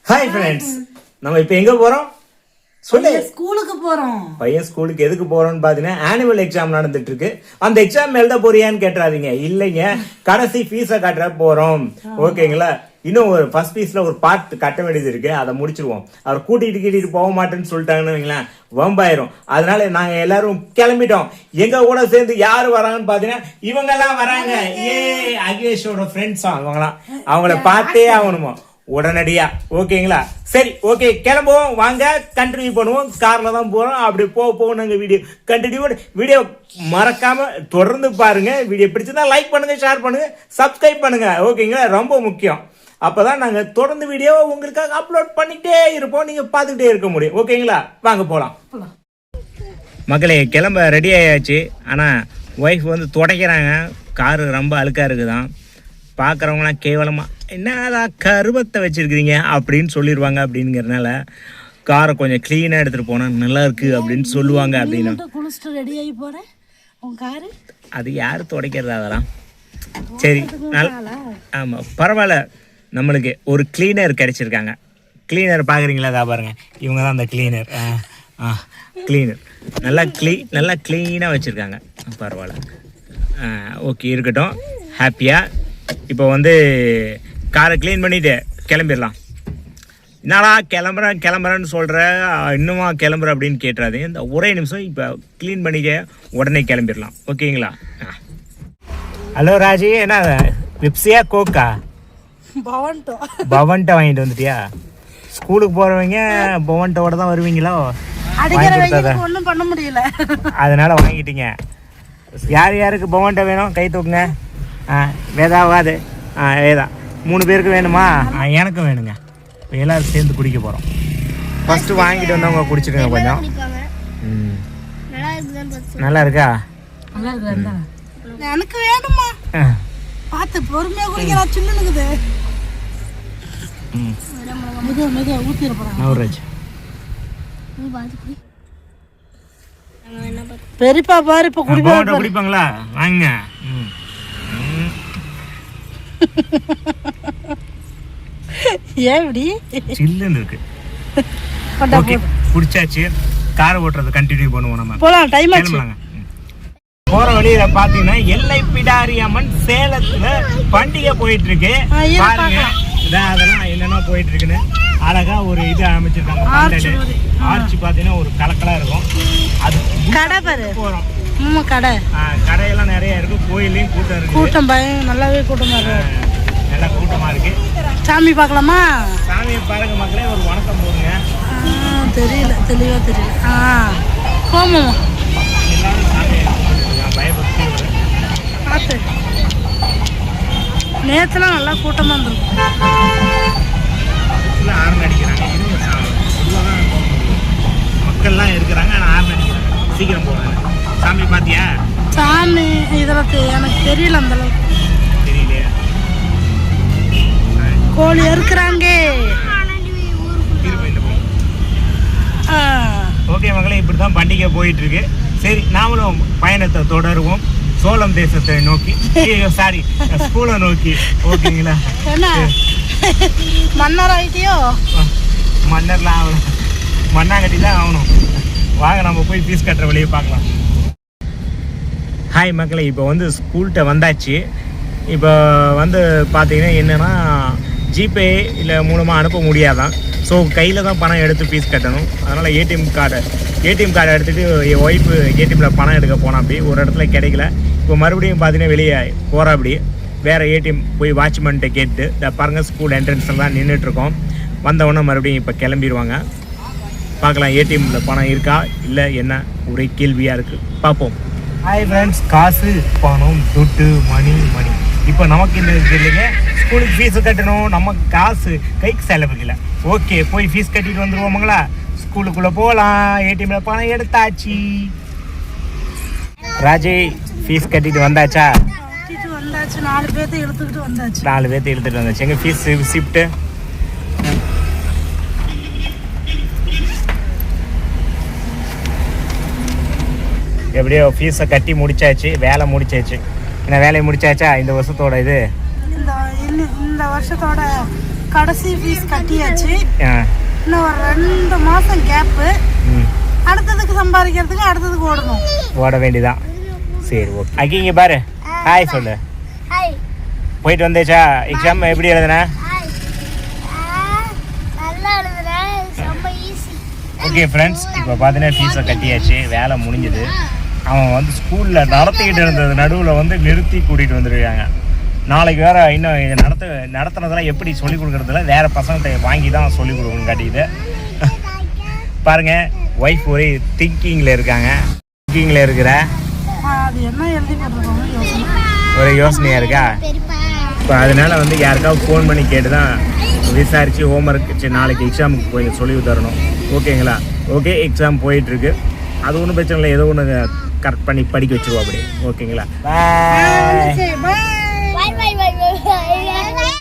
Hi friends, நம்ம இப்போ எங்க போறோம் சொல்லு. ஸ்கூலுக்கு போறோம். பையன் ஸ்கூலுக்கு எதுக்கு போறோம்னு பாத்தீங்கன்னா ஆனுவல் எக்ஸாம் நடந்துட்டு இருக்கு. அந்த எக்ஸாம் எழுத போறியான்னு கேட்டுறாதீங்க. இல்லைங்க, கடைசி ஃபீஸை கட்ட போறோம். ஓகேங்களா? இன்னும் ஒரு ஃபர்ஸ்ட் ஃபீஸ்ல ஒரு பார்ட் கட்ட வேண்டியது இருக்கு, அதை முடிச்சிருவோம். அவர் கூட்டிட்டு போக மாட்டேன்னு சொல்லிட்டாங்கன்னு வைங்களேன், வம்பாயிரும். அதனால நாங்க எல்லாரும் கிளம்பிட்டோம். எங்க கூட சேர்ந்து யாரு வராங்கன்னு பாத்தீங்கன்னா இவங்க எல்லாம் வராங்க. அகிலேஷோட ஃப்ரெண்ட்ஸா அவங்களாம். அவங்கள பார்த்தே ஆகணுமோ உடனடியா. ஓகேங்களா? சரி, ஓகே, கிளம்புவோம். வாங்க கண்டினியூ பண்ணுவோம். கார்ல தான் போறோம். அப்படி போக நாங்க வீடியோ மறக்காம தொடர்ந்து பாருங்க. வீடியோ பிடிச்சிருந்தா லைக் பண்ணுங்க, ஷேர் பண்ணுங்க, சப்ஸ்கிரைப் பண்ணுங்க. ஓகேங்களா? ரொம்ப முக்கியம். அப்பதான் நாங்க தொடர்ந்து வீடியோ உங்களுக்காக அப்லோட் பண்ணிட்டே இருப்போம். நீங்க பார்த்துக்கிட்டே இருக்க முடியும். ஓகேங்களா? வாங்க போலாம். மக்களே, கிளம்ப ரெடி ஆயாச்சு. ஆனா ஒய்ஃப் வந்து துடைக்கிறாங்க. காரு ரொம்ப அழுக்கா இருக்குதான். பார்க்குறவங்களாம் கேவலமாக என்னதான் கருவத்தை வச்சுருக்கிறீங்க அப்படின்னு சொல்லிடுவாங்க. அப்படிங்கிறதுனால காரை கொஞ்சம் க்ளீனாக எடுத்துகிட்டு போனால் நல்லா இருக்குது அப்படின்னு சொல்லுவாங்க. அப்படின்னு அது யார் துடைக்கிறது அதெல்லாம்? சரி, ஆமாம், பரவாயில்ல. நம்மளுக்கு ஒரு கிளீனர் கிடைச்சிருக்காங்க. கிளீனர் பார்க்குறீங்களா? அதா பாருங்க, இவங்க தான் அந்த கிளீனர். கிளீனர் நல்லா க்ளீனாக வச்சுருக்காங்க. பரவாயில்ல, ஓகே, இருக்கட்டும். ஹாப்பியாக இப்போ வந்து காரை க்ளீன் பண்ணிவிட்டு கிளம்பிடலாம். என்னடா கிளம்புறேன்னு சொல்கிற, இன்னுமா கிளம்புற அப்படின்னு கேட்டுறாது. இந்த ஒரே நிமிஷம் இப்போ க்ளீன் பண்ணிக்க, உடனே கிளம்பிடலாம். ஓகேங்களா? ஹலோ ராஜி, என்ன விப்ஸியா கோக்கா? பவன்ட்டை வாங்கிட்டு வந்துட்டியா? ஸ்கூலுக்கு போகிறவங்க பவன்ட்டோட தான் வருவீங்களோ? ஒன்றும் பண்ண முடியல, அதனால வாங்கிட்டீங்க. யாருக்கு பவன்ட்டை வேணும்? கை தூக்குங்க. வேதாவாது வேதா 3 பேருக்கு வேணுமா? எனக்கும் வேணுங்க. இப்போ எல்லாரும் சேர்ந்து குடிக்க போகிறோம். ஃபஸ்ட்டு வாங்கிட்டு வந்தவங்க குடிச்சிடுங்க கொஞ்சம். நல்லா இருக்கா? எனக்கு வேணுமா? பார்த்து பொறுமையாக குடிக்கலாம். சில்லுனுக்குது. ஊற்றிட போகிறேன். நவராஜ் பெரியப்பா பாரு, இப்போ குடிப்பாங்களா? வாங்க. ஏன் இப்படி சில்லுன்னு இருக்கு? ஓகே, குடிச்சாச்சு. காரை ஓட்டுறது கண்டினியூ பண்ணுவோம். நம்ம போலாம், டைம் ஆச்சு. போற வழியில பாத்தீங்கன்னா எல்லை பிடாரி அம்மன் சேலத்துல பண்டிகை போயிட்டு இருக்கு. பாருங்க, அதெல்லாம் என்னென்ன போயிட்டு இருக்குன்னு அழகா ஒரு இது அமைச்சிருக்காங்க. ஆர்ச்சி பாத்தீங்கன்னா ஒரு கலக்கலா இருக்கும். அது கடை பாரு போறோம். கடையெல்லாம் நிறைய இருக்கு. கோயிலையும் கூட்டம் இருக்கு. கூட்டம் நல்லாவே கூட்டமா இருக்கு. நல்லா கூட்டமா இருக்கு. சாமி பார்க்கலாமா? சாமியை பாருங்க மக்களே. ஒரு வணக்கம் போடுங்க. தெரியல, தெளிவா தெரியல. போமா எல்லாரும் சாமி பயபக்தி பார்த்து. நேற்றுலாம் நல்லா கூட்டமாக இருந்திருக்கும். ஆரன் அடிக்கிறாங்க. மக்கள்லாம் இருக்கிறாங்க, ஆனால் ஆரன் அடிக்கிறாங்க. சீக்கிரம் போகிறாங்க. சாமி பார்த்தியா? சாமி இதெல்லாம் எனக்கு தெரியல, அந்த அளவுக்கு தெரியலையா? கோழி இருக்கிறாங்க. ஓகே மகளே, இப்படி தான் பண்டிகை போயிட்டு இருக்கு. சரி, நாமளும் பயணத்தை தொடருவோம் சோளம் தேசத்தை நோக்கி. சாரி, ஸ்கூலை நோக்கி. ஓகேங்களா? என்ன மன்னர் ஆகிட்டியோ? மன்னர்லாம் ஆகணும், மண்ணாங்கட்டி தான் ஆகணும். வாங்க, நம்ம போய் ஃபீஸ் கட்டுற வழியை பார்க்கலாம். ஹாய் மக்களே, இப்போ வந்து ஸ்கூல்கிட்ட வந்தாச்சு. இப்போ வந்து பார்த்தீங்கன்னா என்னென்னா, ஜிபே இல்லை மூலமாக அனுப்ப முடியாதான். ஸோ கையில் தான் பணம் எடுத்து ஃபீஸ் கட்டணும். அதனால் ஏடிஎம் கார்டை எடுத்துகிட்டு என் ஒய்ஃபு ஏடிஎம்மில் பணம் எடுக்க போனால் அப்படி ஒரு இடத்துல கிடைக்கல. இப்போ மறுபடியும் பார்த்தீங்கன்னா வெளியே போகிறா. அப்படி வேறு ஏடிஎம் போய் வாட்ச்மேன்கிட்ட கேட்டு இந்த பாருங்கள் ஸ்கூல் என்ட்ரன்ஸில் தான் நின்றுட்டுருக்கோம். வந்தவொடனே மறுபடியும் இப்போ கிளம்பிடுவாங்க. பார்க்கலாம் ஏடிஎம்மில் பணம் இருக்கா இல்லை என்ன, ஒரே கேள்வியாக இருக்குது. பார்ப்போம். ஹாய் ஃப்ரெண்ட்ஸ், காசு பணம் துட்டு மணி. இப்போ நமக்கு இந்த இல்லைங்க, ஸ்கூலுக்கு ஃபீஸு கட்டணும். நமக்கு காசு கைக்கு செலவுக்கு. ஓகே, போய் ஃபீஸ் கட்டிட்டு வந்துடுவோமுங்களா? ஸ்கூலுக்குள்ளே போகலாம். ஏடிஎம்ல பணம் எடுத்தாச்சு. ராஜி, ஃபீஸ் கட்டிட்டு வந்தாச்சா? 4 பேர்த்தை இழுத்துக்கிட்டு வந்தாச்சு. எங்கள் ஃபீஸ் ரிசிப்ட்டு எப்படியோ ஃபீஸை கட்டி முடிச்சாச்சு. வேலை முடிச்சாச்சு. என்ன வேலையை முடிச்சாச்சா? இந்த வருஷத்தோட இது இந்த வருஷத்தோட கடைசி ஃபீஸ் கட்டியாச்சு. ஆ. இன்னும் ஒரு 2 மாசம் கேப்பு. ம். அடுத்ததுக்கு சம்பாதிக்கிறதுக்கு அடுத்ததுக்கு ஓடணும். ஓட வேண்டியதான். சரி ஓகே. அக்கி இங்கே பாரு, ஹாய் சொல்லு. போயிட்டு வந்தேச்சா? எக்ஸாம் எப்படி எழுதுன? ஓகே ஃப்ரெண்ட்ஸ், இப்போ பார்த்தீங்கன்னா ஃபீஸை கட்டியாச்சு, வேலை முடிஞ்சது. அவன் வந்து ஸ்கூலில் நடத்திக்கிட்டு இருந்தது நடுவில் வந்து நிறுத்தி கூட்டிகிட்டு வந்துருக்காங்க. நாளைக்கு வேறு இன்னும் இது நடத்துனதெல்லாம் எப்படி சொல்லிக் கொடுக்குறதுல வேறு பசங்கள்கிட்ட வாங்கி தான் சொல்லிக் கொடுக்கணும் காட்டிக்கிது. பாருங்கள், ஒய்ஃப் ஒரே திங்கிங்கில் இருக்காங்க. திங்கிங்கில் இருக்கிற அது என்ன எழுதி போட்டிருக்கோங்க யோசனை. ஒரு யோசனையாக இருக்கா? இப்போ அதனால் வந்து யாருக்காவது ஃபோன் பண்ணி கேட்டு தான் விசாரித்து ஹோம்ஒர்க் சரி நாளைக்கு எக்ஸாமுக்கு போய் சொல்லி தரணும். ஓகேங்களா? ஓகே, எக்ஸாம் போயிட்டுருக்கு. அது ஒன்றும் பிரச்சனை இல்லை, ஏதோ ஒன்று கரெக்ட் பண்ணி படிக்க வச்சுருவா அப்படி. ஓகேங்களா? பாய்.